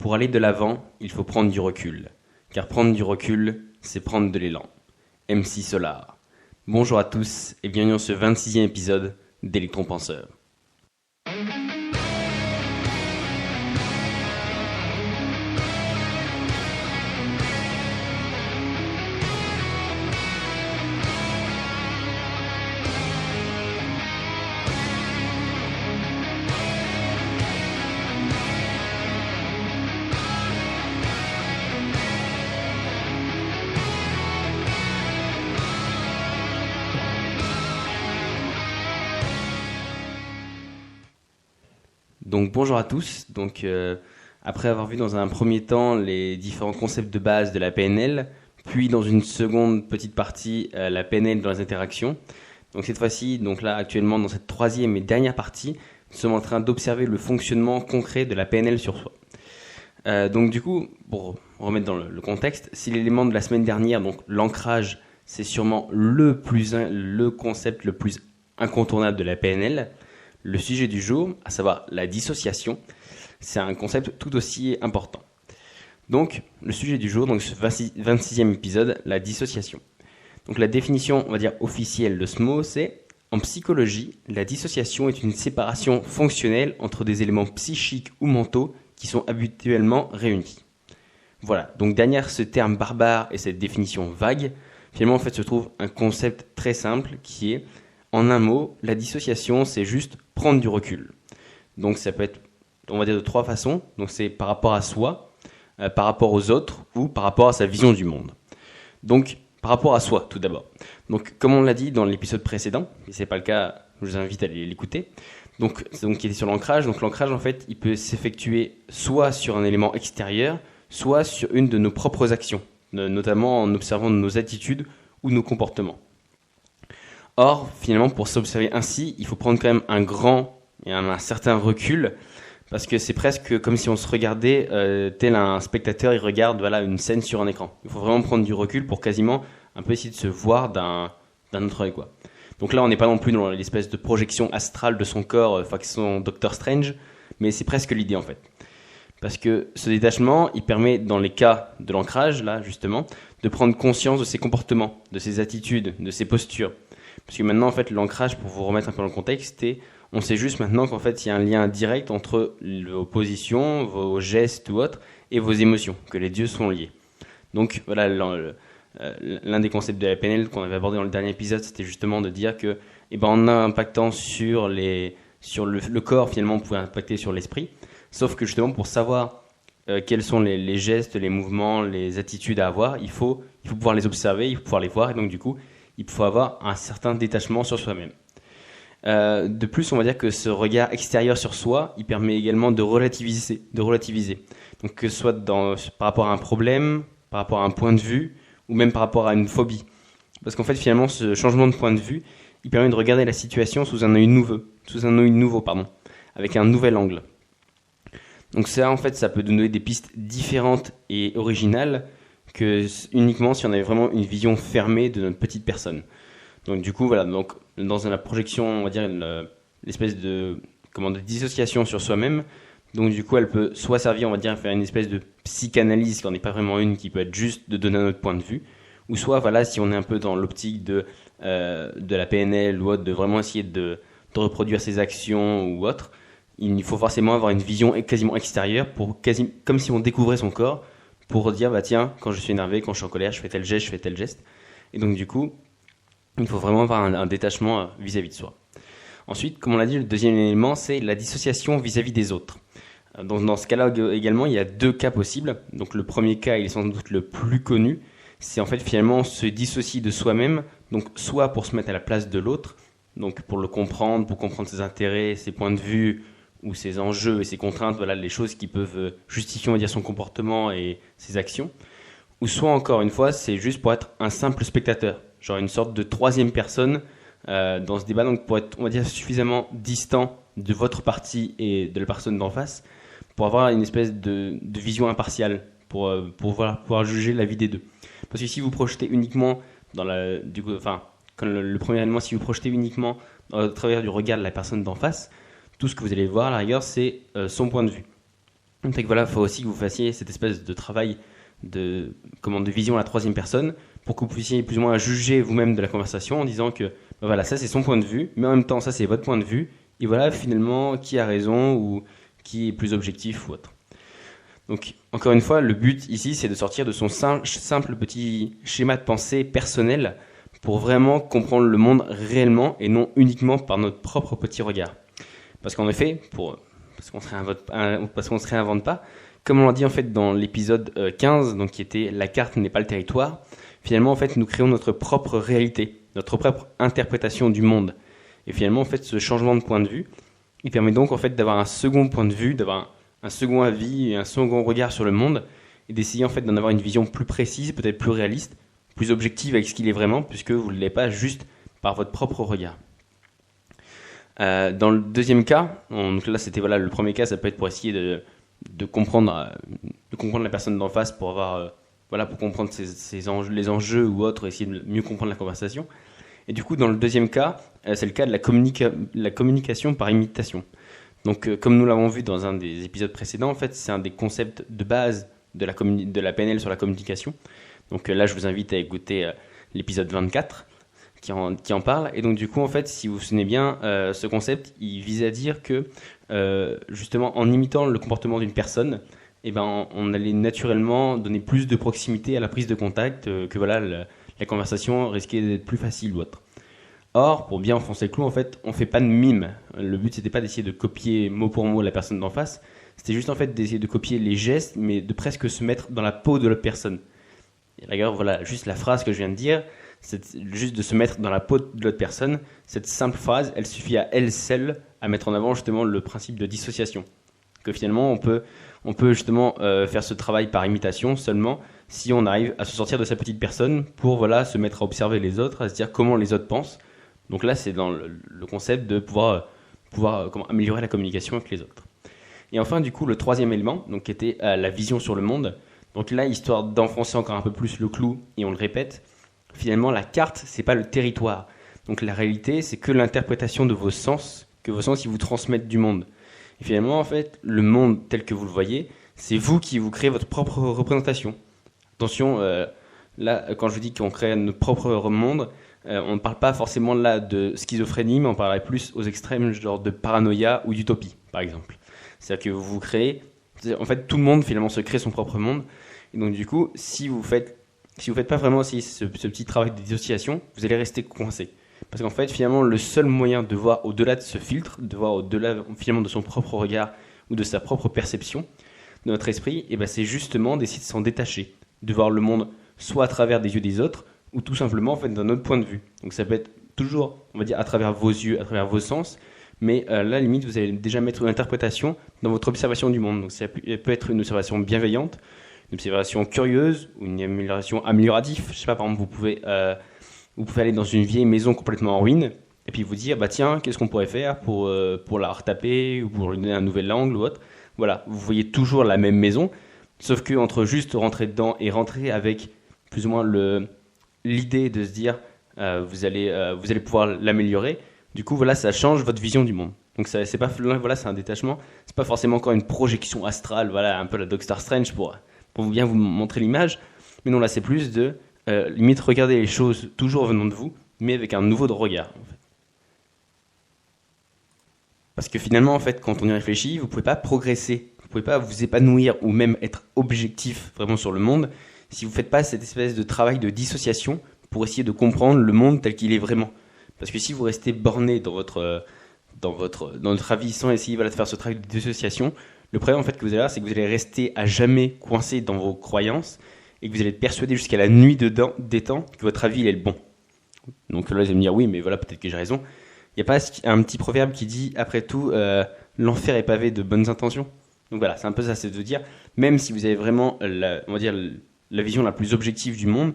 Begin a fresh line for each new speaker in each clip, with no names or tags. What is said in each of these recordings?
Pour aller de l'avant, il faut prendre du recul. Car prendre du recul, c'est prendre de l'élan. MC Solar. Bonjour à tous et bienvenue dans ce 26e épisode d'Electron Penseur. Donc bonjour à tous. Après avoir vu dans un premier temps les différents concepts de base de la PNL, puis dans une seconde petite partie la PNL dans les interactions. Donc cette fois-ci, actuellement dans cette troisième et dernière partie, nous sommes en train d'observer le fonctionnement concret de la PNL sur soi. Pour remettre dans le contexte, si l'élément de la semaine dernière, donc l'ancrage, c'est sûrement le concept le plus incontournable de la PNL. Le sujet du jour, à savoir la dissociation, c'est un concept tout aussi important. Donc, le sujet du jour, ce 26e épisode, la dissociation. Donc, la définition, on va dire, officielle de ce mot, c'est en psychologie, la dissociation est une séparation fonctionnelle entre des éléments psychiques ou mentaux qui sont habituellement réunis. Voilà, donc derrière ce terme barbare et cette définition vague, finalement, en fait, se trouve un concept très simple qui est, en un mot, la dissociation, c'est juste prendre du recul. Donc ça peut être, on va dire, de trois façons. Donc c'est par rapport à soi, par rapport aux autres ou par rapport à sa vision du monde. Donc par rapport à soi tout d'abord. Donc comme on l'a dit dans l'épisode précédent, et si ce n'est pas le cas, je vous invite à aller l'écouter. Donc qui était sur l'ancrage. Donc l'ancrage en fait, il peut s'effectuer soit sur un élément extérieur, soit sur une de nos propres actions, notamment en observant nos attitudes ou nos comportements. Or, finalement, pour s'observer ainsi, il faut prendre quand même un grand et un certain recul, parce que c'est presque comme si on se regardait tel un spectateur, il regarde une scène sur un écran. Il faut vraiment prendre du recul pour quasiment un peu essayer de se voir d'un autre œil, quoi. Donc là, on n'est pas non plus dans l'espèce de projection astrale de son corps façon Doctor Strange, mais c'est presque l'idée en fait. Parce que ce détachement, il permet, dans les cas de l'ancrage, là justement, de prendre conscience de ses comportements, de ses attitudes, de ses postures. Parce que maintenant, en fait, l'ancrage, pour vous remettre un peu dans le contexte, on sait juste maintenant qu'en fait, il y a un lien direct entre vos positions, vos gestes ou autres, et vos émotions, que les deux sont liés. Donc, voilà, l'un des concepts de la PNL qu'on avait abordé dans le dernier épisode, c'était justement de dire que, en impactant sur le corps, finalement, on pouvait impacter sur l'esprit. Sauf que justement, pour savoir quels sont les gestes, les mouvements, les attitudes à avoir, il faut pouvoir les observer, il faut pouvoir les voir, et donc du coup, il faut avoir un certain détachement sur soi-même. De plus, on va dire que ce regard extérieur sur soi, il permet également de relativiser. Donc que ce soit par rapport à un problème, par rapport à un point de vue, ou même par rapport à une phobie. Parce qu'en fait, finalement, ce changement de point de vue, il permet de regarder la situation sous un œil nouveau, avec un nouvel angle. Donc ça, en fait, ça peut nous donner des pistes différentes et originales que uniquement si on avait vraiment une vision fermée de notre petite personne. Donc du coup, voilà, donc dans la projection, on va dire l'espèce de dissociation sur soi-même. Donc du coup, elle peut soit servir, on va dire, à faire une espèce de psychanalyse, qui n'en est pas vraiment une, qui peut être juste de donner notre point de vue, ou soit, voilà, si on est un peu dans l'optique de la PNL ou autre, de vraiment essayer de reproduire ses actions ou autre, il faut forcément avoir une vision quasiment extérieure, comme si on découvrait son corps, pour dire, tiens, quand je suis énervé, quand je suis en colère, je fais tel geste. Et donc, du coup, il faut vraiment avoir un détachement vis-à-vis de soi. Ensuite, comme on l'a dit, le deuxième élément, c'est la dissociation vis-à-vis des autres. Donc, dans ce cas-là, également, il y a deux cas possibles. Donc, le premier cas, il est sans doute le plus connu. C'est en fait, finalement, on se dissocie de soi-même. Donc, soit pour se mettre à la place de l'autre, donc pour le comprendre, pour comprendre ses intérêts, ses points de vue, ou ses enjeux et ses contraintes, voilà, les choses qui peuvent justifier, on va dire, son comportement et ses actions. Ou soit, encore une fois, c'est juste pour être un simple spectateur, genre une sorte de troisième personne dans ce débat, donc pour être, on va dire, suffisamment distant de votre parti et de la personne d'en face, pour avoir une espèce de vision impartiale, pour pouvoir juger la vie des deux. Parce que si vous projetez uniquement quand le premier élément, si vous projetez uniquement au travers du regard de la personne d'en face, tout ce que vous allez voir à la rigueur, c'est son point de vue. Donc voilà, il faut aussi que vous fassiez cette espèce de travail de vision à la troisième personne pour que vous puissiez plus ou moins juger vous-même de la conversation en disant que voilà, ça c'est son point de vue, mais en même temps ça c'est votre point de vue, et voilà finalement qui a raison ou qui est plus objectif ou autre. Donc encore une fois, le but ici c'est de sortir de son simple petit schéma de pensée personnel pour vraiment comprendre le monde réellement et non uniquement par notre propre petit regard. Parce qu'en effet, parce qu'on se réinvente pas, comme on l'a dit en fait dans l'épisode 15, donc qui était la carte n'est pas le territoire, finalement en fait nous créons notre propre réalité, notre propre interprétation du monde. Et finalement en fait ce changement de point de vue, il permet donc en fait d'avoir un second point de vue, d'avoir un second avis et un second regard sur le monde et d'essayer en fait d'en avoir une vision plus précise, peut-être plus réaliste, plus objective avec ce qu'il est vraiment, puisque vous ne l'êtes pas juste par votre propre regard. Dans le deuxième cas, donc là c'était le premier cas, ça peut être pour essayer de comprendre la personne d'en face pour avoir pour comprendre les enjeux ou autres, essayer de mieux comprendre la conversation. Et du coup dans le deuxième cas, c'est le cas de la communication par imitation. Donc comme nous l'avons vu dans un des épisodes précédents, en fait c'est un des concepts de base de la PNL sur la communication. Donc là je vous invite à écouter l'épisode 24 qui en parle. Et donc du coup en fait si vous vous souvenez bien, ce concept il vise à dire que justement en imitant le comportement d'une personne, on allait naturellement donner plus de proximité à la prise de contact, que la conversation risquait d'être plus facile ou autre. Or, pour bien enfoncer le clou, en fait, on fait pas de mime. Le but c'était pas d'essayer de copier mot pour mot la personne d'en face, c'était juste en fait d'essayer de copier les gestes, mais de presque se mettre dans la peau de l'autre personne. Et d'ailleurs, juste la phrase que je viens de dire, c'est juste de se mettre dans la peau de l'autre personne. Cette simple phrase, elle suffit à elle seule à mettre en avant justement le principe de dissociation. Que finalement, on peut justement faire ce travail par imitation seulement si on arrive à se sortir de sa petite personne pour se mettre à observer les autres, à se dire comment les autres pensent. Donc là, c'est dans le concept de pouvoir améliorer la communication avec les autres. Et enfin, du coup, le troisième élément, donc, qui était la vision sur le monde. Donc là, histoire d'enfoncer encore un peu plus le clou, et on le répète, finalement, la carte, c'est pas le territoire. Donc la réalité, c'est que l'interprétation de vos sens, que vos sens, ils vous transmettent du monde. Et finalement, en fait, le monde tel que vous le voyez, c'est vous qui vous créez votre propre représentation. Attention, là, quand je vous dis qu'on crée notre propre monde, on ne parle pas forcément là de schizophrénie, mais on parlerait plus aux extrêmes, genre de paranoïa ou d'utopie, par exemple. C'est-à-dire que vous créez, en fait, tout le monde finalement se crée son propre monde. Et donc du coup, si vous faites pas vraiment aussi ce petit travail de dissociation, vous allez rester coincé. Parce qu'en fait, finalement, le seul moyen de voir au-delà de ce filtre, de voir au-delà finalement de son propre regard ou de sa propre perception de notre esprit, c'est justement d'essayer de s'en détacher, de voir le monde soit à travers des yeux des autres, ou tout simplement en fait d'un autre point de vue. Donc ça peut être toujours, on va dire, à travers vos yeux, à travers vos sens, mais là, limite, vous allez déjà mettre une interprétation dans votre observation du monde. Donc ça peut être une observation bienveillante, une observation curieuse, ou une amélioration améliorative. Je sais pas, par exemple, vous pouvez aller dans une vieille maison complètement en ruine, et puis vous dire, tiens, qu'est-ce qu'on pourrait faire pour la retaper, ou pour lui donner un nouvel angle ou autre. Voilà, vous voyez toujours la même maison, sauf que entre juste rentrer dedans et rentrer avec plus ou moins l'idée de se dire vous allez pouvoir l'améliorer. Du coup, ça change votre vision du monde. Donc c'est pas c'est un détachement, c'est pas forcément encore une projection astrale, un peu la Doctor Strange pour bien vous montrer l'image, mais non, là c'est plus de limite regarder les choses toujours venant de vous, mais avec un nouveau regard en fait. Parce que finalement en fait, quand on y réfléchit, vous pouvez pas progresser, vous pouvez pas vous épanouir ou même être objectif vraiment sur le monde si vous faites pas cette espèce de travail de dissociation pour essayer de comprendre le monde tel qu'il est vraiment. Parce que si vous restez borné dans votre avis sans essayer de faire ce travail de dissociation, le problème en fait que vous allez avoir, c'est que vous allez rester à jamais coincé dans vos croyances et que vous allez être persuadé jusqu'à la nuit des temps que votre avis il est le bon. Donc là, vous allez me dire oui, mais peut-être que j'ai raison. Il n'y a pas un petit proverbe qui dit après tout, l'enfer est pavé de bonnes intentions. Donc voilà, c'est un peu ça, c'est de dire, même si vous avez vraiment la vision la plus objective du monde,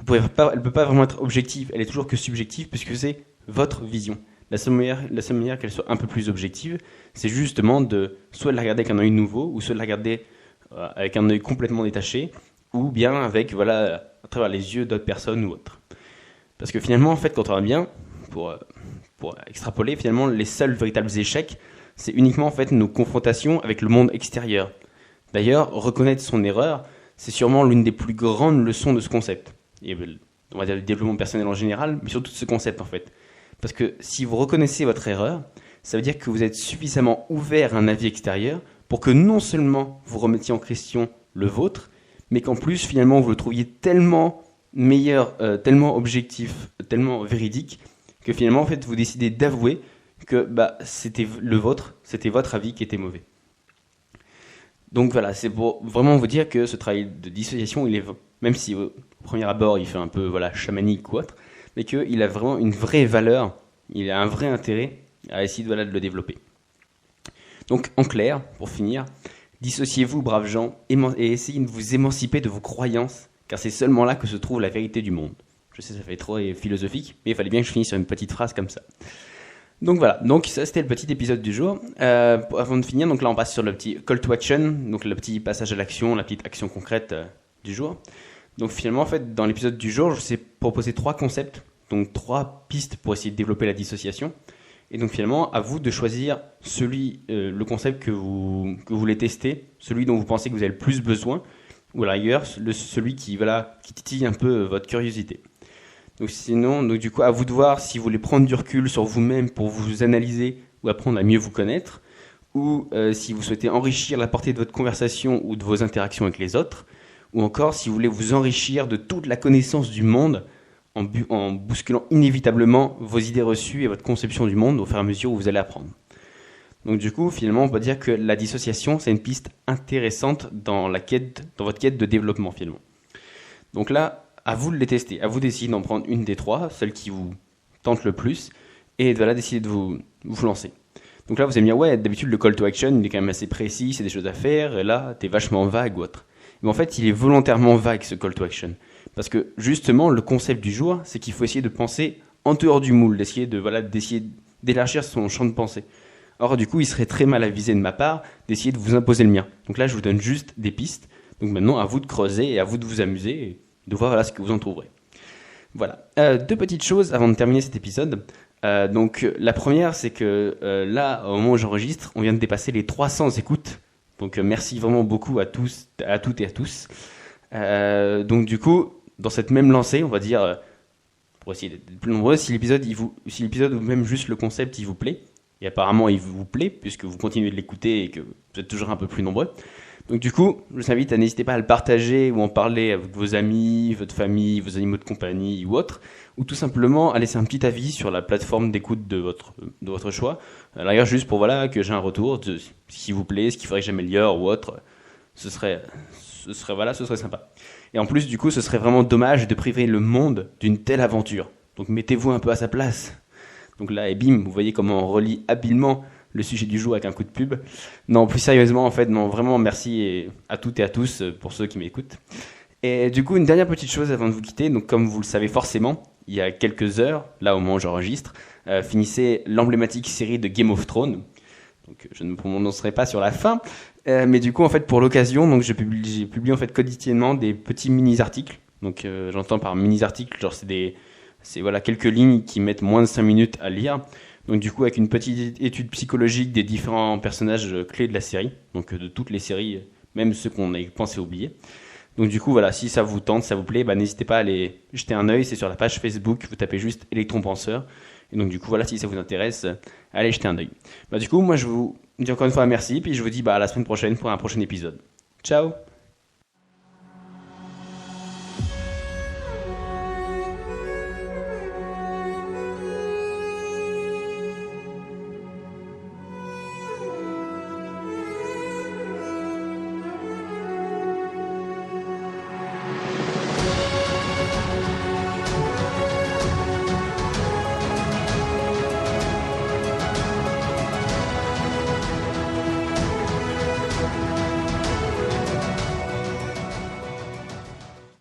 elle ne peut pas vraiment être objective, elle est toujours que subjective puisque c'est votre vision. La seule manière qu'elle soit un peu plus objective, c'est justement de soit de la regarder avec un œil nouveau, ou soit de la regarder avec un œil complètement détaché, ou bien avec à travers les yeux d'autres personnes ou autres. Parce que finalement, en fait, quand on va bien, pour extrapoler, finalement, les seuls véritables échecs, c'est uniquement en fait nos confrontations avec le monde extérieur. D'ailleurs, reconnaître son erreur, c'est sûrement l'une des plus grandes leçons de ce concept. Et on va dire le développement personnel en général, mais surtout de ce concept en fait. Parce que si vous reconnaissez votre erreur, ça veut dire que vous êtes suffisamment ouvert à un avis extérieur pour que non seulement vous remettiez en question le vôtre, mais qu'en plus finalement vous le trouviez tellement meilleur, tellement objectif, tellement véridique, que finalement en fait vous décidez d'avouer que c'était votre avis qui était mauvais. Donc voilà, c'est pour vraiment vous dire que ce travail de dissociation, il est, même si au premier abord il fait un peu chamanique ou autre, mais qu'il a vraiment une vraie valeur, il a un vrai intérêt à essayer de le développer. Donc en clair, pour finir, dissociez-vous, braves gens, et essayez de vous émanciper de vos croyances, car c'est seulement là que se trouve la vérité du monde. Je sais, ça fait trop philosophique, mais il fallait bien que je finisse sur une petite phrase comme ça. Donc voilà, donc ça c'était le petit épisode du jour. Avant de finir, donc là on passe sur le petit call to action, donc le petit passage à l'action, la petite action concrète du jour. Donc finalement en fait dans l'épisode du jour, je vous ai proposé 3 concepts, donc 3 pistes pour essayer de développer la dissociation. Et donc finalement à vous de choisir le concept que vous voulez tester, celui dont vous pensez que vous avez le plus besoin, ou à la rigueur celui qui titille un peu votre curiosité. Donc sinon, du coup, à vous de voir si vous voulez prendre du recul sur vous-même pour vous analyser ou apprendre à mieux vous connaître, ou si vous souhaitez enrichir la portée de votre conversation ou de vos interactions avec les autres, ou encore si vous voulez vous enrichir de toute la connaissance du monde en bousculant inévitablement vos idées reçues et votre conception du monde au fur et à mesure où vous allez apprendre. Donc du coup, finalement, on peut dire que la dissociation, c'est une piste intéressante dans votre quête de développement, finalement. Donc là, à vous de les tester, à vous d'essayer d'en prendre une des 3, celle qui vous tente le plus, et d'essayer de vous lancer. Donc là, vous allez me dire, ouais, d'habitude, le call to action, il est quand même assez précis, c'est des choses à faire, et là, t'es vachement vague ou autre. Mais en fait, il est volontairement vague, ce call to action. Parce que, justement, le concept du jour, c'est qu'il faut essayer de penser en dehors du moule, d'essayer d'élargir son champ de pensée. Or, du coup, il serait très mal avisé de ma part d'essayer de vous imposer le mien. Donc là, je vous donne juste des pistes. Donc maintenant, à vous de creuser et à vous de vous amuser et de voir ce que vous en trouverez. Voilà. 2 petites choses avant de terminer cet épisode. Donc la première, c'est que là, au moment où j'enregistre, on vient de dépasser les 300 écoutes. Donc merci vraiment beaucoup à toutes et à tous. Donc du coup, dans cette même lancée, on va dire, pour essayer d'être plus nombreux, si l'épisode ou même juste le concept, il vous plaît, et apparemment il vous plaît, puisque vous continuez de l'écouter et que vous êtes toujours un peu plus nombreux. Donc du coup, je vous invite à n'hésiter pas à le partager ou en parler avec vos amis, votre famille, vos animaux de compagnie ou autres, ou tout simplement à laisser un petit avis sur la plateforme d'écoute de votre choix. D'ailleurs, juste pour que j'ai un retour de ce qui vous plaît, ce qu'il faudrait que j'améliore ou autre, ce serait sympa. Et en plus, du coup, ce serait vraiment dommage de priver le monde d'une telle aventure. Donc mettez-vous un peu à sa place. Donc là, et bim, vous voyez comment on relie habilement le sujet du jour avec un coup de pub. Non, plus sérieusement, en fait, non, vraiment merci à toutes et à tous pour ceux qui m'écoutent. Et du coup, une dernière petite chose avant de vous quitter. Donc, comme vous le savez forcément, il y a quelques heures, là au moment où j'enregistre, finissait l'emblématique série de Game of Thrones. Donc, je ne me prononcerai pas sur la fin, mais du coup, en fait, pour l'occasion, donc j'ai publié en fait quotidiennement des petits mini-articles. Donc, j'entends par mini-articles, genre c'est quelques lignes qui mettent moins de 5 minutes à lire. Donc du coup, avec une petite étude psychologique des différents personnages clés de la série, donc de toutes les séries, même ceux qu'on a pensé oublier. Donc du coup, si ça vous tente, ça vous plaît, n'hésitez pas à aller jeter un œil, c'est sur la page Facebook, vous tapez juste Electron Penseur. Et donc du coup, si ça vous intéresse, allez jeter un œil. Du coup, moi je vous dis encore une fois merci, puis je vous dis à la semaine prochaine pour un prochain épisode. Ciao!